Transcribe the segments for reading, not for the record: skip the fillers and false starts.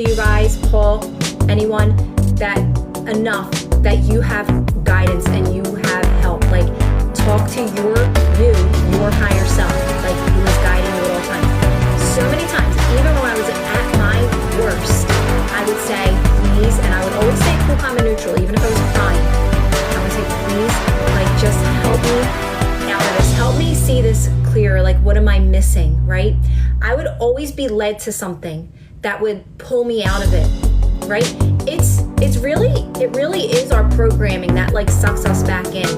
You guys, Paul, anyone, that enough that you have guidance and you have help. Like, talk to your higher self, like who is guiding you at all times. So many times, even when I was at my worst, I would say, please, and I would always say cool, calm, and neutral, even if I was crying. I would say, please, like, just help me out of this. Help me see this clearer. Like, what am I missing, right? I would always be led to something that would pull me out of it, right? It really is our programming that like sucks us back in.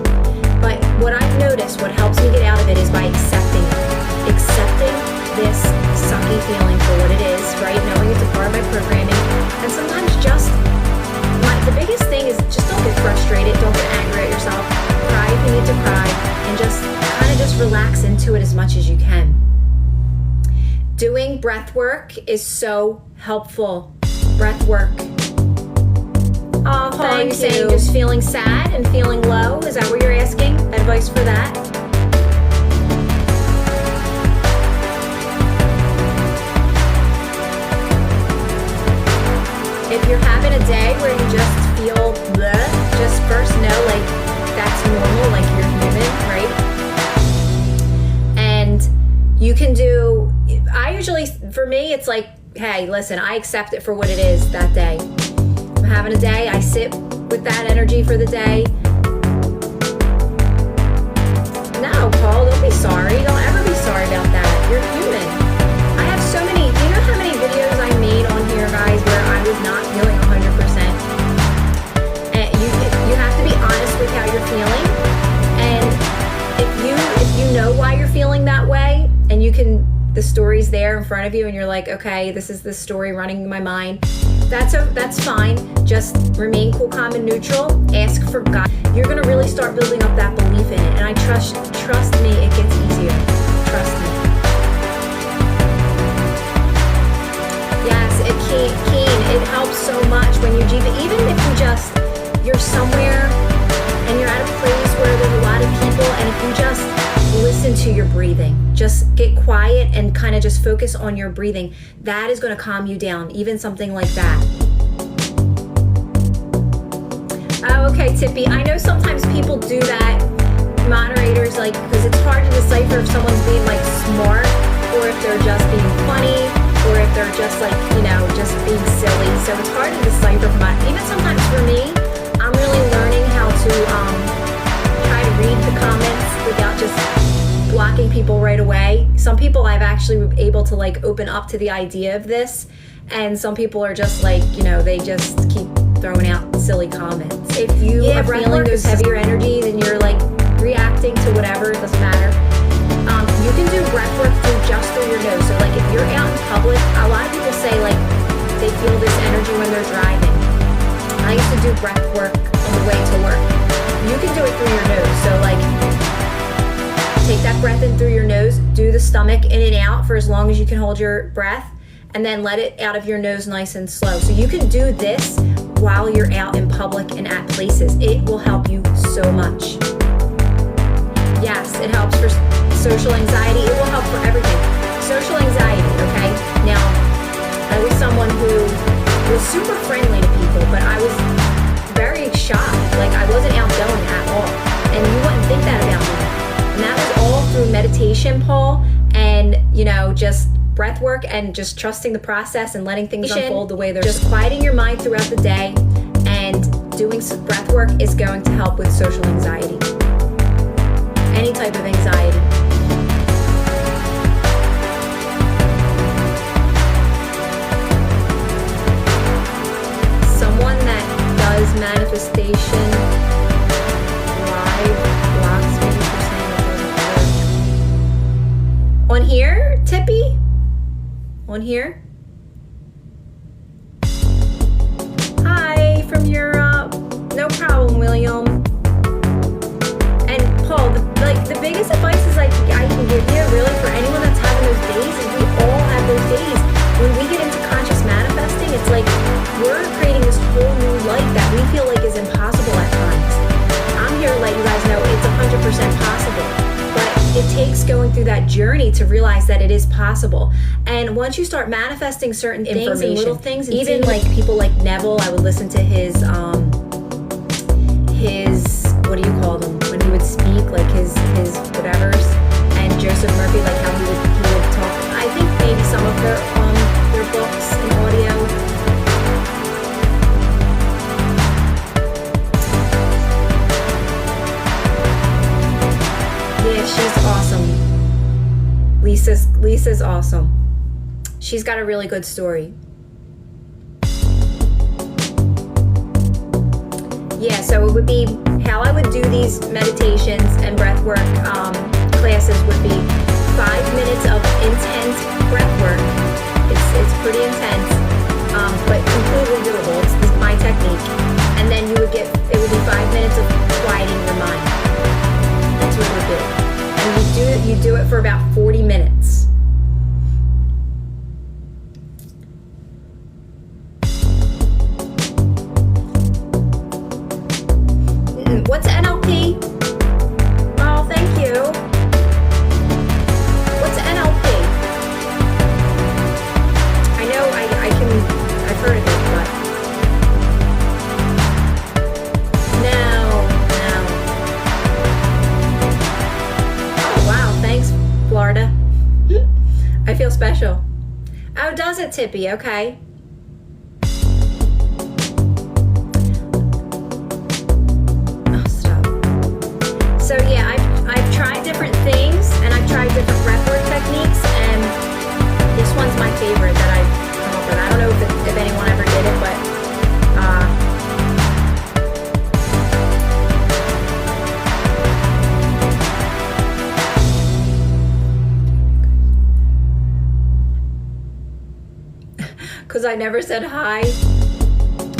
But what I've noticed, what helps me get out of it is by accepting it. Accepting this sucky feeling for what it is, right? Knowing it's a part of my programming. And sometimes the biggest thing is just don't get frustrated, don't get angry at yourself. Cry if you need to cry, and just relax into it as much as you can. Doing breath work is so helpful. Breath work. Oh, Paul, you're saying just feeling sad and feeling low? Is that what you're asking? Advice for that? If you're having a day where you just feel bleh, just first know like that's normal, like you're human, right? And you can do, for me, it's like, hey, listen, I accept it for what it is that day. I'm having a day, I sit with that energy for the day. No, Paul, don't be sorry. Don't ever be sorry about that. You're human. I have so many, do you know how many videos I made on here, guys, where I was not feeling 100%? And you have to be honest with how you're feeling. And if you know why you're feeling that way, and the story's there in front of you and you're like, okay, this is the story running in my mind, that's fine. Just remain cool, calm, and neutral. Ask for God. You're gonna really start building up that belief in it. And I trust me, it gets easier. Trust me. Yes, it helps so much when you even if you're somewhere and you're at a place where there's a lot of people, and if you just listen to your breathing, just get quiet and kind of just focus on your breathing, that is going to calm you down, even something like that. Oh, okay, Tippy, I know sometimes people do that, moderators, like, because it's hard to decipher if someone's being like smart or if they're just being funny or if they're just like, just being silly. So it's hard to decipher from that. Even sometimes for me, I'm really learning how to try to read the comments without just blocking people right away. Some people I've actually been able to like open up to the idea of this, and some people are just like, they just keep throwing out silly comments. If you are feeling those heavier energies and you're like reacting to whatever, it doesn't matter. You can do breath work through your nose. So like if you're out in public, a lot of people say like they feel this energy when they're driving. I used to do breath work on the way to work. You can do it through your nose. So like, take that breath in through your nose, do the stomach in and out for as long as you can hold your breath, and then let it out of your nose nice and slow. So you can do this while you're out in public and at places. It will help you so much. Yes, it helps for social anxiety. It will help for everything. Social anxiety, okay? Now, I was someone who was super friendly to people, but I was very shy. Like, I wasn't outgoing at all. And you wouldn't think that about me. And that was all through meditation, Paul, and, just breath work and just trusting the process and letting things unfold the way they're just quieting your mind throughout the day, and doing some breath work is going to help with social anxiety. Any type of anxiety. Someone that does manifestation live blocks me for saying it doesn't work. On here, Tippy? On here? Hi from Europe. No problem, William. And Paul, the biggest advice is I can give you really for anyone that's having those days, is we all have those days. When we get into conscious manifesting, it's like we're creating this whole new life that we feel like is impossible at times. I'm here to let you guys know it's 100% possible, but it takes just going through that journey to realize that it is possible. And once you start manifesting certain things and little things, and even like people like Neville, I would listen to his what do you call them when he would speak, like his whatevers, and Joseph Murphy, like how he would talk. I think maybe some of their books and audio. Yeah, she's awesome. Lisa's awesome. She's got a really good story. Yeah, so it would be how I would do these meditations and breathwork classes would be 5 minutes of intense breathwork. It's pretty intense, but completely doable. It's my technique. And then it would be 5 minutes of quieting your mind. That's what it would be. And you do it for about 40 minutes. What's NLP? Oh, thank you. What's NLP? I know I've heard of it, but no. Oh, wow, thanks, Florida. I feel special. Oh, does it, Tippy? Okay. So yeah, I've tried different things, and I've tried different breathwork techniques, and this one's my favorite that I've come up with. I don't know if anyone ever did it, but because I never said hi.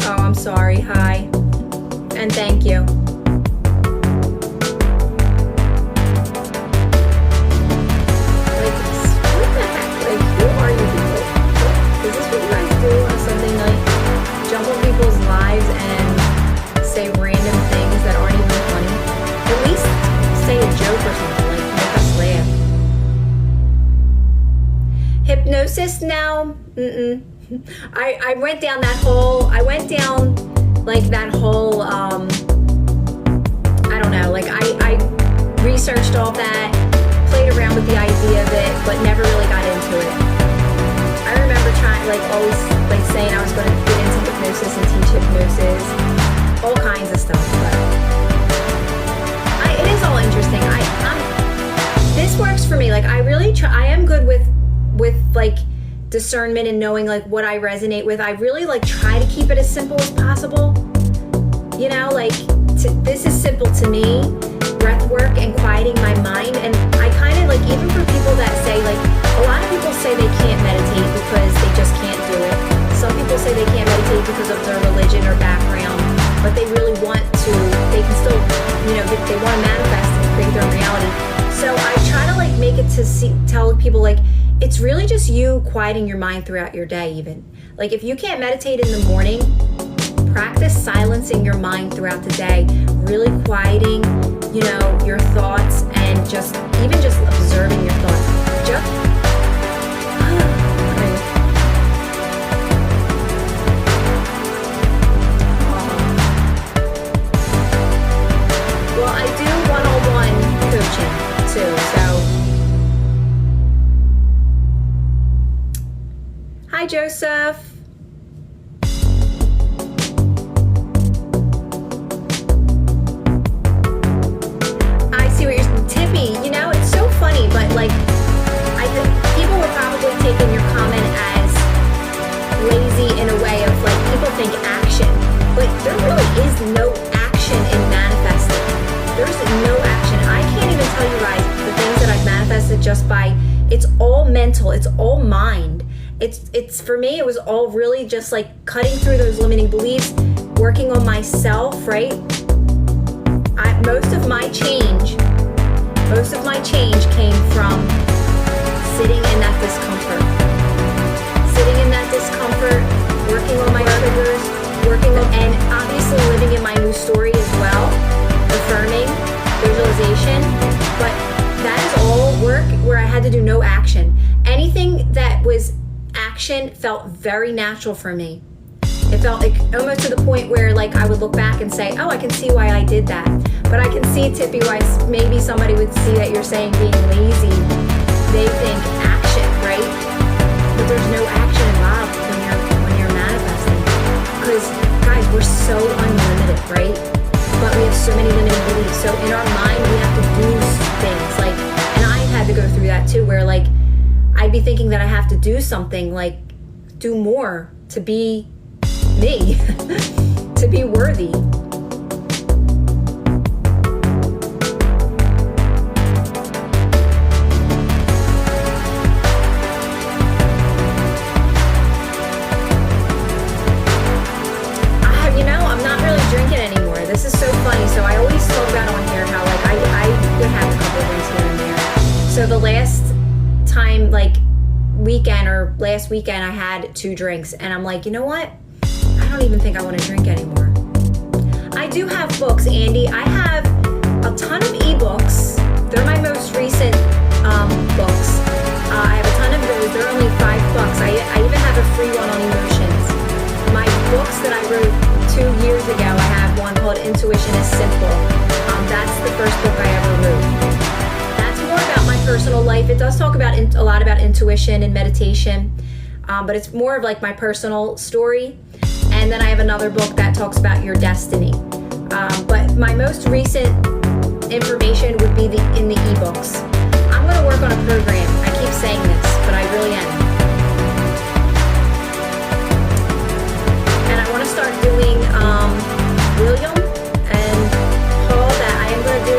Oh, I'm sorry. Hi, and thank you. Say random things that aren't even funny. At least say a joke or something, like make us laugh. Hypnosis now? I went down that whole, I don't know, like I researched all that, played around with the idea of it, but never really got into it. I remember trying, always saying I was going to get into hypnosis and teach hypnosis. All kinds of stuff, but it is all interesting. This works for me. I really try. I am good with discernment and knowing what I resonate with. I really try to keep it as simple as possible. You know, this is simple to me. Breath work and quieting my mind, and I kind of even for people that say a lot of people say they can't meditate because they just can't do it. Some people say they can't meditate because of their religion or background. But they really want to, they can still, they want to manifest and create their own reality. So I try to make it to tell people it's really just you quieting your mind throughout your day even. If you can't meditate in the morning, practice silencing your mind throughout the day, really quieting, your thoughts and just observing your thoughts. Well, I do one-on-one coaching too, so. Hi, Joseph. I see what you're, Tippy, it's so funny, but I think people were probably taking your comment as lazy in a way of people think action, but there really is no action in manifesting. There's no action. I can't even tell you guys the things that I've manifested just by, it's all mental, it's all mind. It's for me, it was all really just cutting through those limiting beliefs, working on myself, right? Most of my change came from sitting in that discomfort. Working on my triggers, and obviously living in my new story as well, affirming, visualization, but that is all work where I had to do no action. Anything that was action felt very natural for me. It felt like almost to the point where like I would look back and say, oh, I can see why I did that. But I can see, Tippy, why maybe somebody would see that you're saying being lazy. They think action, right? But there's no action involved when you're manifesting. Because guys, we're so unlimited, right? But we have so many limiting beliefs. So in our mind, we have to do things like, and I had to go through that too, where like I'd be thinking that I have to do something, like do more to be me, to be worthy. I'm not really drinking anymore. This is so funny. So I always talk about on here how like I would have a couple of drinks here and there. So the last time, like last weekend I had 2 drinks, and I'm like, you know what? I don't even think I want to drink anymore. I do have books, Andy. I have a ton of ebooks. They're my most recent books. I have a ton of those. They're only $5. I even have a free one on emotions. My books that I wrote 2 years ago, I have one called Intuition is Simple. That's the first book I ever wrote. That's more about my personal life. It does talk about a lot about intuition and meditation, but it's more of like my personal story. And then I have another book that talks about your destiny. But my most recent information would be in the ebooks. I'm going to work on a program. I keep saying this, but I really am. And I want to start doing William and Paul, that I am going to do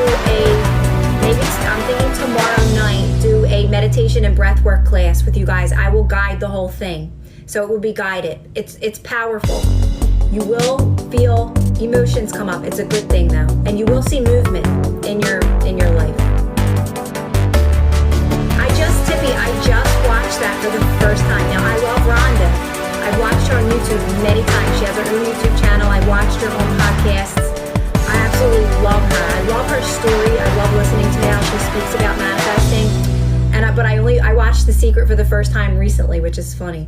I'm thinking tomorrow night, do a meditation and breathwork class with you guys. I will guide the whole thing. So it will be guided. It's powerful. You will feel emotions come up. It's a good thing though. And you will see movement in your life. Tippy, I just watched that for the first time. Now I love Rhonda. I've watched her on YouTube many times. She has her own YouTube channel. I watched her on podcasts. I absolutely love her. I love her story. I love listening to how she speaks about manifesting. But I watched The Secret for the first time recently, which is funny.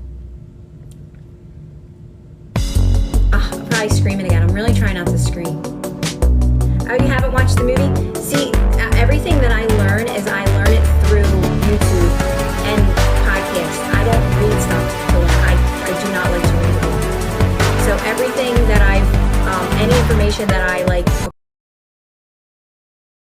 I'm probably screaming again. I'm really trying not to scream. Oh, you haven't watched the movie? See, everything that I learn is I